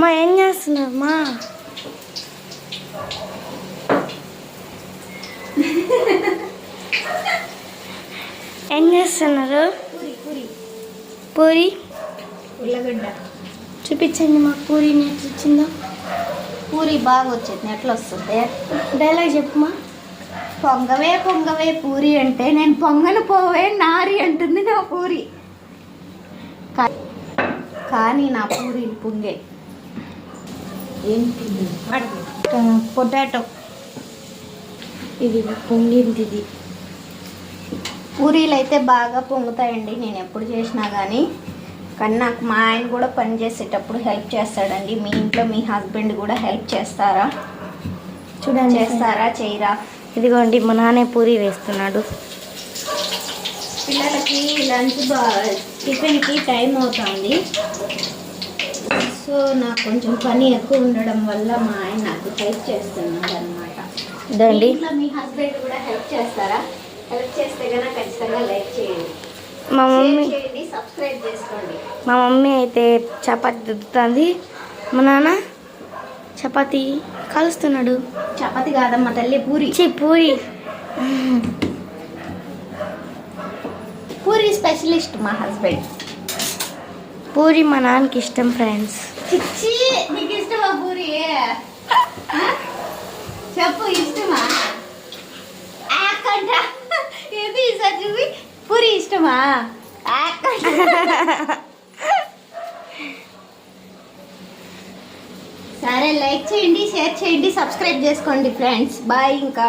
మా ఏం చేస్తున్నారు మా? ఏం చేస్తున్నారు? పూరి ఉల్లగడ్డ చూపించండి మాకు. పూరి ఎట్లా వచ్చిందో. పూరి బాగా వచ్చింది. ఎట్లా వస్తుంది? డైలాగ్ చెప్పుమా. పొంగవే పొంగవే పూరి అంటే నేను పొంగను పోవే నారి అంటుంది నా పూరి. కానీ నా పూరీలు పొంగే. ఏంటి? పొటాటో ఇది పొంగింది. ఇది పూరీలు అయితే బాగా పొంగుతాయండి నేను ఎప్పుడు చేసినా కానీ నాకు మా ఆయన కూడా పని చేసేటప్పుడు హెల్ప్ చేస్తాడండి. మీ ఇంట్లో మీ హస్బెండ్ కూడా హెల్ప్ చేస్తారా? చూడండి. చేస్తారా చేయరా? ఇదిగోండి మా నాన్న పూరి వేస్తున్నాడు. పిల్లలకి లంచ్ టిఫిన్కి టైం అవుతుంది. సో నాకు కొంచెం పని ఎక్కువ ఉండడం వల్ల మా ఆయన నాకు హెల్ప్ చేస్తున్నాడు అనమాట. ఇదండి మీ హస్బెండ్ కూడా హెల్ప్ చేస్తారా? హెల్ప్ చేస్తే కనుక ఖచ్చితంగా లైక్ చేయండి, మా మమ్మీ చేయండి, సబ్స్క్రైబ్ చేసుకోండి. మా మమ్మీ అయితే చపాతి దుద్దుతుంది. మా నాన్న చపాతి కాలుస్తున్నాడు. చపాతి కాదమ్మా తల్లి, పూరి. పూరి పూరి స్పెషలిస్ట్ మా హస్బెండ్. పూరి మా నాన్నకి ఇష్టం ఫ్రెండ్స్. చిచ్చి నీకు ఇష్టమా పూరి? చెప్పు ఇష్టమా? ఆకంట ఏది ఈసారి చూపి. పూరి ఇష్టమా? సరే లైక్ చేయండి, షేర్ చేయండి, సబ్స్క్రైబ్ చేసుకోండి ఫ్రెండ్స్. బాయ్. ఇంకా